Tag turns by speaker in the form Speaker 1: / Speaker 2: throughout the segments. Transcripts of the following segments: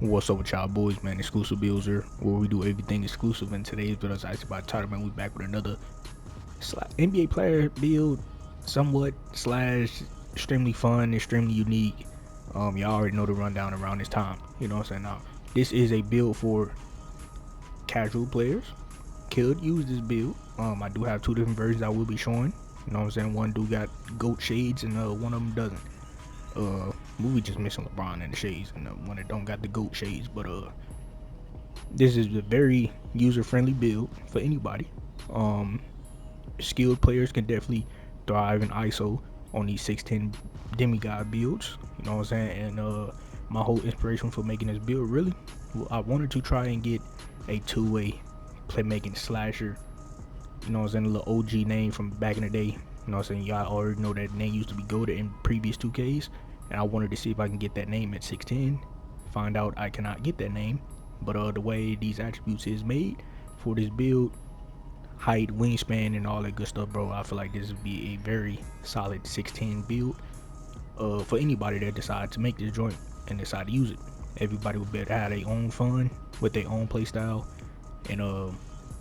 Speaker 1: What's up with y'all boys, man? Exclusive Builds here, where we do everything exclusive. In today's video is actually about title, man. We back with another NBA player build, somewhat slash extremely fun, extremely unique. Y'all already know the rundown around this time. You know what I'm saying? Now, this is a build for casual players. Could use this build. I do have two different versions I will be showing. You know what I'm saying? One do got goat shades and one of them doesn't. Movie just missing LeBron in the shades, and the one that don't got the goat shades. But this is a very user-friendly build for anybody. Um, Skilled players can definitely thrive in ISO on these 610 demigod builds. You know what I'm saying? And my whole inspiration for making this build, really, I wanted to try and get a two-way playmaking slasher. You know what I'm saying? A little OG name from back in the day. You know what I'm saying? Y'all already know that name used to be goated in previous 2Ks. And I wanted to see if I can get that name at 610. Find out I cannot get that name. But the way these attributes is made for this build, height, wingspan, and all that good stuff, bro, I feel like this would be a very solid 610 build for anybody that decides to make this joint and decide to use it. Everybody would be able to have their own fun with their own play style, and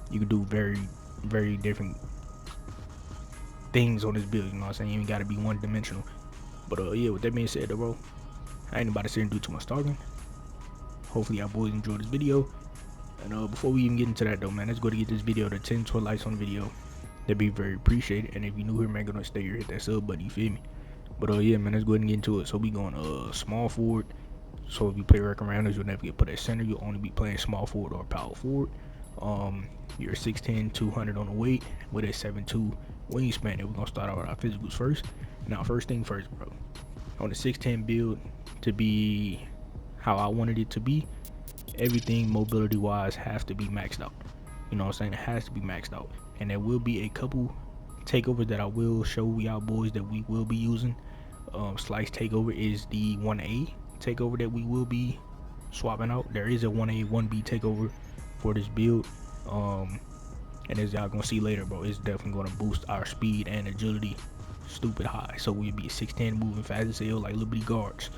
Speaker 1: you can do very different things on this build. You know what I'm saying? You ain't got to be one dimensional. But yeah, with that being said, though, bro, I ain't about to sit and do too much talking. Hopefully y'all boys enjoyed this video. And before we even get into that though, man, let's go to get this video to 10 12 likes on the video. That'd be very appreciated. And if you're new here, man, gonna stay here, hit that sub button, you feel me? But yeah, man, let's go ahead and get into it. So we going small forward. So if you play Wrecking Rounders, you'll never get put at center. You'll only be playing small forward or power forward. You're 6'10", 200 on the weight with a 7'2" wingspan. And we're gonna start out with our physicals first. Now, first thing first, bro. On the 6'10" build, to be how I wanted it to be, everything mobility wise has to be maxed out. You know what I'm saying? It has to be maxed out. And there will be a couple takeovers that I will show y'all boys that we will be using. Slice takeover is the 1A takeover that we will be swapping out. There is a 1A 1B takeover for this build. And as y'all gonna see later, bro, it's definitely gonna boost our speed and agility stupid high. So we'll be 6'10", moving fast as hell like little bitty guards.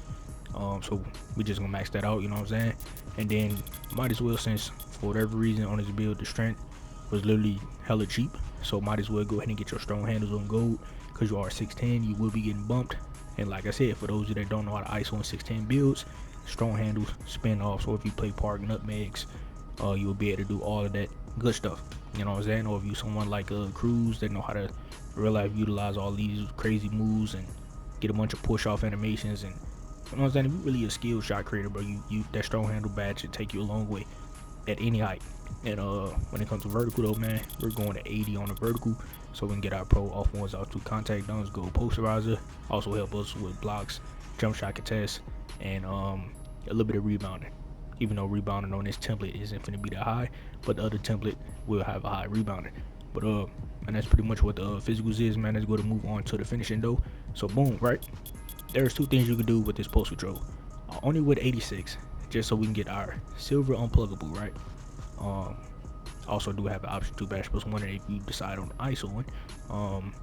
Speaker 1: So we just gonna max that out, you know what I'm saying? And then might as well, since for whatever reason on this build the strength was literally hella cheap, so might as well go ahead and get your strong handles on gold, because you are 6'10", you will be getting bumped. And like I said, for those of you that don't know how to ISO on 6'10" builds, strong handles spin off. So if you play park nutmegs, you will be able to do all of that good stuff, you know what I'm saying? Or if you someone like Cruz that know how to real life utilize all these crazy moves and get a bunch of push off animations, and you know what I'm saying, if you're really a skill shot creator, bro, you that strong handle badge should take you a long way at any height. And when it comes to vertical though, man, we're going to 80 on the vertical, so we can get our pro off ones out to contact dunks, go posterizer, also help us with blocks, jump shot contests, and a little bit of rebounding. Even though rebounding on this template isn't going to be that high, but the other template will have a high rebounding. But and that's pretty much what the physicals is, man. Let's go to move on to the finishing though. So boom, right? There's two things you can do with this post control. Only with 86, just so we can get our silver unpluggable, right? Also do have an option to bash plus one if you decide on ISO one.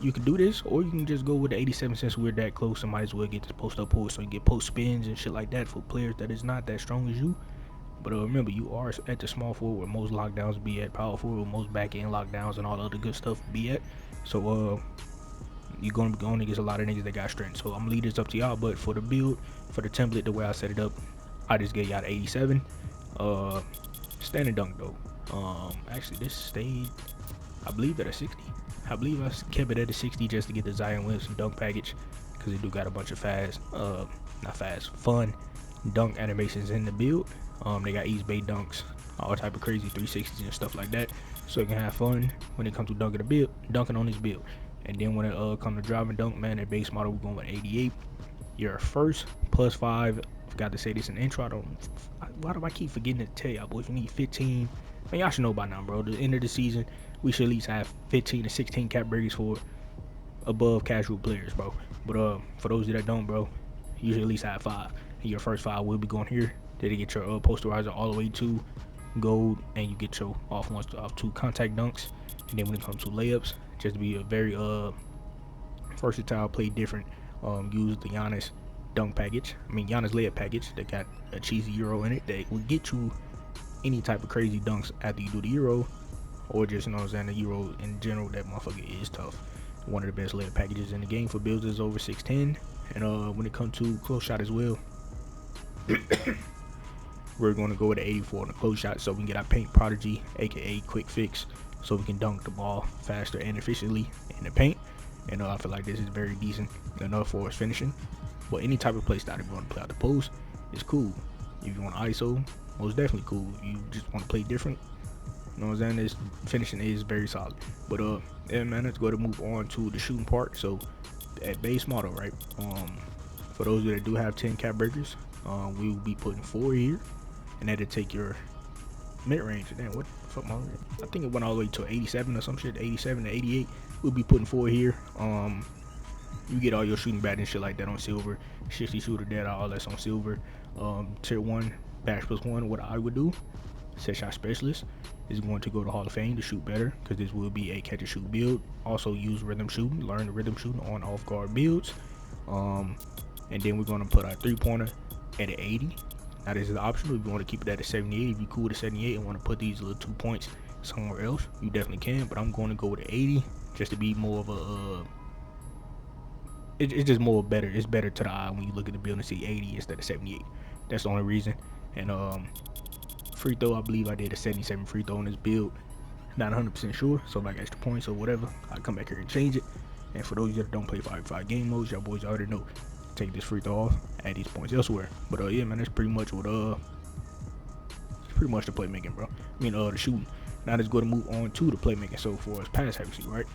Speaker 1: You can do this, or you can just go with the 87 since we're that close, and might as well get this post up pull so you can get post spins and shit like that for players that is not that strong as you. But remember, you are at the small forward where most lockdowns be at, power forward where most back end lockdowns and all the other good stuff be at. So you're going to be going against a lot of niggas that got strength. So I'm gonna leave this up to y'all, but for the build, for the template, the way I set it up, I just gave y'all the 87. Standing dunk though, actually this stayed, I believe, at a 60. I believe I kept it at a 60 just to get the Zion Williamson dunk package, because they do got a bunch of fun dunk animations in the build. They got East Bay dunks, all type of crazy 360s and stuff like that, so you can have fun when it comes to dunking on this build. And then when it comes to driving dunk, man, at base model we're going with 88. Your first +5. Forgot to say this in the intro. Why do I keep forgetting to tell y'all boys? You need 15. Man, y'all should know by now, bro. The end of the season, we should at least have 15 to 16 cap breaks for above casual players, bro. But for those that don't, bro, you should at least have 5. And your first 5 will be going here. Then you get your posterizer all the way to gold, and you get your off ones off to contact dunks. And then when it comes to layups, just to be a very versatile, play different. Use the Giannis dunk package. I mean, Giannis layup package that got a cheesy Euro in it that will get you any type of crazy dunks after you do the Euro, or just, you know what I'm saying, the Euro in general. That motherfucker is tough. One of the best layup packages in the game for builds is over 6'10". And when it comes to close shot as well, we're going to go with an 84 on the close shot, so we can get our paint prodigy, aka quick fix, so we can dunk the ball faster and efficiently in the paint. And I feel like this is very decent enough for us finishing. But any type of play style, if you want to play out the post, is cool. If you want ISO, most definitely cool. If you just want to play different, you know what I'm saying, this finishing is very solid. But yeah, man, let's go to move on to the shooting part. So at base model, right, for those that do have 10 cap breakers, we will be putting 4 here, and that'll take your mid-range. Damn, what the fuck, I think it went all the way to 87 or some shit, 87 to 88. We'll be putting 4 here. You get all your shooting bad and shit like that on silver. 60 shooter data, all that's on silver. Tier 1 bash +1, what I would do, set shot specialist is going to go to Hall of Fame to shoot better, because this will be a catch and shoot build. Also use rhythm shooting, learn the rhythm shooting on off guard builds. And then we're going to put our 3-pointer at an 80. Now this is optional. If you want to keep it at a 78, if you're cool with a 78 and want to put these little 2 points somewhere else, you definitely can. But I'm going to go with an 80 just to be more of a it's just more better. It's better to the eye when you look at the build and see 80 instead of 78. That's the only reason. And free throw, I believe I did a 77 free throw on this build. Not 100% sure, so like extra points or whatever, I'll come back here and change it. And for those that don't play 5v5 game modes, y'all boys already know, take this free throw off, add these points elsewhere. But yeah, man, that's pretty much what it's pretty much the playmaking, bro. I mean the shooting. Now let's go to move on to the playmaking. So for us pass accuracy, right?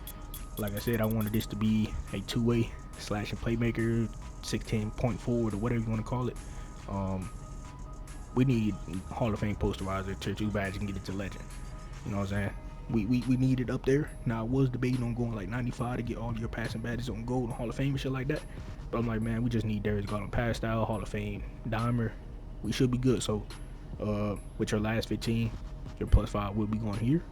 Speaker 1: Like I said, I wanted this to be a two-way slashing playmaker, 6'10" point forward, or whatever you want to call it. We need Hall of Fame posterizer, tier 2 badge, and get it to legend. You know what I'm saying? We need it up there. Now I was debating on going like 95 to get all your passing badges on gold and Hall of Fame and shit like that. But I'm like, man, we just need Darius Garland pass style, Hall of Fame dimer. We should be good. So with your last 15, your +5 will be going here.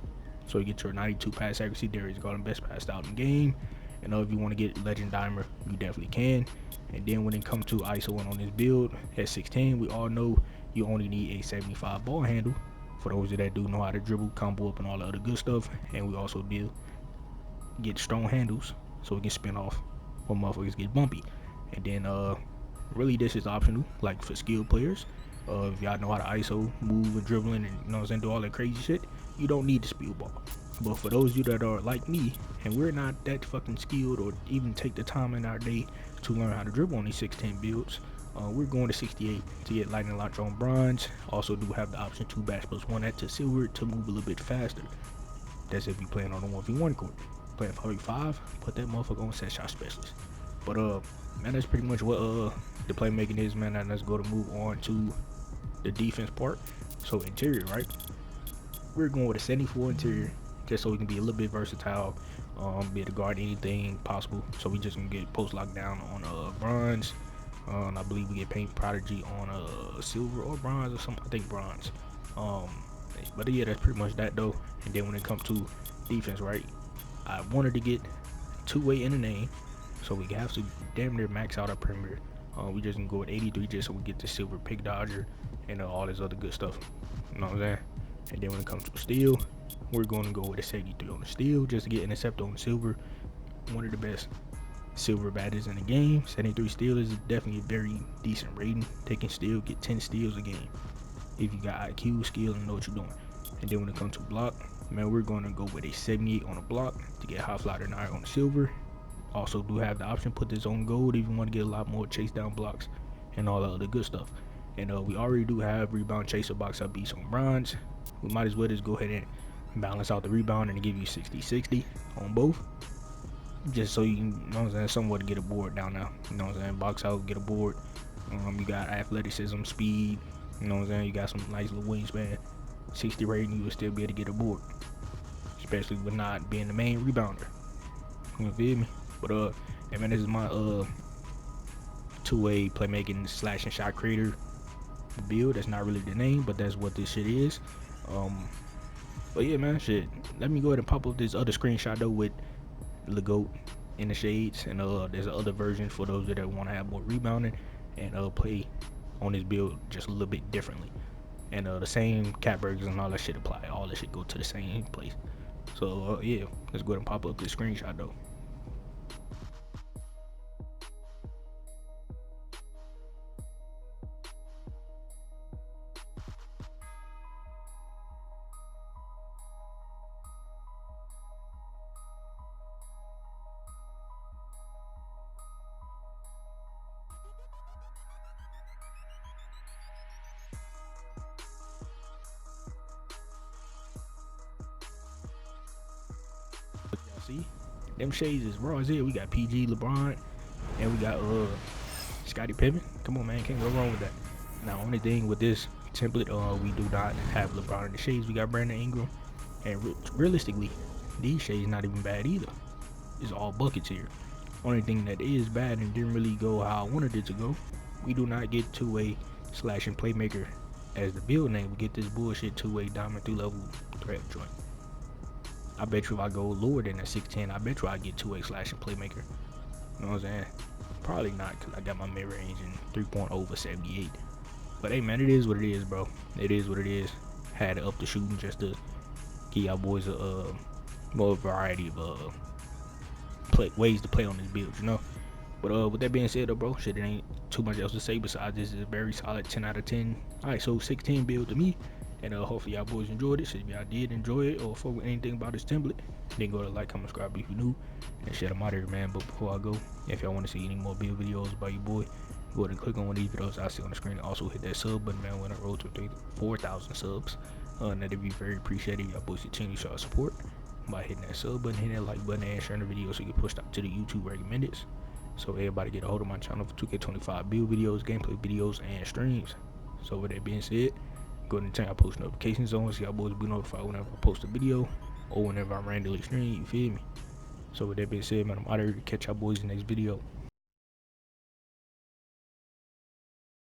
Speaker 1: So you get your 92 pass accuracy, Darius Garland best pass style in the game. And if you want to get legend dimer, you definitely can. And then when it comes to ISO on this build at 6'10", we all know you only need a 75 ball handle for those that do know how to dribble, combo up, and all the other good stuff. And we also do get strong handles so we can spin off when motherfuckers get bumpy. And then really this is optional, like for skilled players. If y'all know how to ISO, move, and dribbling, and you know what I'm saying, do all that crazy shit, you don't need the speed ball. But for those of you that are like me, and we're not that fucking skilled or even take the time in our day to learn how to dribble on these 6'10" builds, we're going to 68 to get lightning launch on bronze. Also do have the option to bash +1 at to silver to move a little bit faster. That's if you playing on a 1v1 court. Playing 5v5, put that motherfucker on set shot specialist. But man, that's pretty much what the playmaking is, man. And let's go to move on to the defense part. So interior, right? We're going with a 74 interior, just so we can be a little bit versatile, be able to guard anything possible. So we just gonna get post lockdown on bronze. I believe we get paint prodigy on silver or bronze or something. I think bronze. But yeah, that's pretty much that though. And then when it comes to defense, right, I wanted to get two-way in the name, so we have to damn near max out our perimeter. We just gonna go with 83 just so we get the silver pick dodger and all this other good stuff. You know what I'm saying? And then when it comes to steal, we're going to go with a 73 on the steal just to get intercept on silver. One of the best silver badges in the game. 73 steal is definitely a very decent rating. Taking steal, get 10 steals a game if you got IQ, skill, and know what you're doing. And then when it comes to block, man, we're going to go with a 78 on the block to get high flyer 9 on the silver. Also do have the option put this on gold if you want to get a lot more chase down blocks and all the other good stuff. And we already do have rebound chaser box up beats on bronze. We might as well just go ahead and balance out the rebound and give you 60-60 on both, just so you can, you know what I'm saying, somewhat to get a board down now. You know what I'm saying, box out, get a board. You got athleticism, speed, you know what I'm saying, you got some nice little wingspan. 60 rating, you will still be able to get a board, especially with not being the main rebounder. You feel me? But and man, this is my two-way playmaking slash and shot creator build. That's not really the name, but that's what this shit is. But yeah, man, shit, let me go ahead and pop up this other screenshot though with the goat in the shades, and there's other versions for those that want to have more rebounding. and play on this build just a little bit differently. And the same cat burgers and all that shit apply. All that shit go to the same place. So yeah, let's go ahead and pop up this screenshot though. Y'all see, them shades is raw as hell. We got PG, LeBron, and we got Scottie Pippen. Come on, man, can't go wrong with that. Now, only thing with this template, we do not have LeBron in the shades. We got Brandon Ingram, and realistically, these shades not even bad either. It's all buckets here. Only thing that is bad and didn't really go how I wanted it to go, we do not get two-way slashing playmaker as the build name. We get this bullshit two-way diamond 3-level threat joint. I bet you if I go lower than a 6'10", I bet you I get two-way slashing playmaker. You know what I'm saying? Probably not, because I got my mid-range and 3-point over 78. But hey, man, it is what it is, bro. It is what it is. Had to up the shooting just to give y'all boys a more variety of ways to play on this build, you know. But with that being said, though, bro, shit, it ain't too much else to say besides this is a very solid 10 out of 10. All right, so 16 build to me. And hopefully y'all boys enjoyed it. So if y'all did enjoy it or fuck with anything about this template, then go to like, comment, subscribe if you new. And shit, I'm out here, man. But before I go, if y'all want to see any more build videos about your boy, go ahead and click on one of these videos I see on the screen. Also hit that sub button, man. When I roll to 4,000 subs, that'd be very appreciated. Y'all boys continue to show support by hitting that sub button, hitting that like button, and sharing the video so you get pushed out to the YouTube recommended. So everybody get a hold of my channel for 2K25 build videos, gameplay videos, and streams. So with that being said, go ahead and turn y'all post notifications on so y'all boys be notified whenever I post a video or whenever I randomly stream, you feel me? So with that being said, man, I'm out here to catch y'all boys in the next video.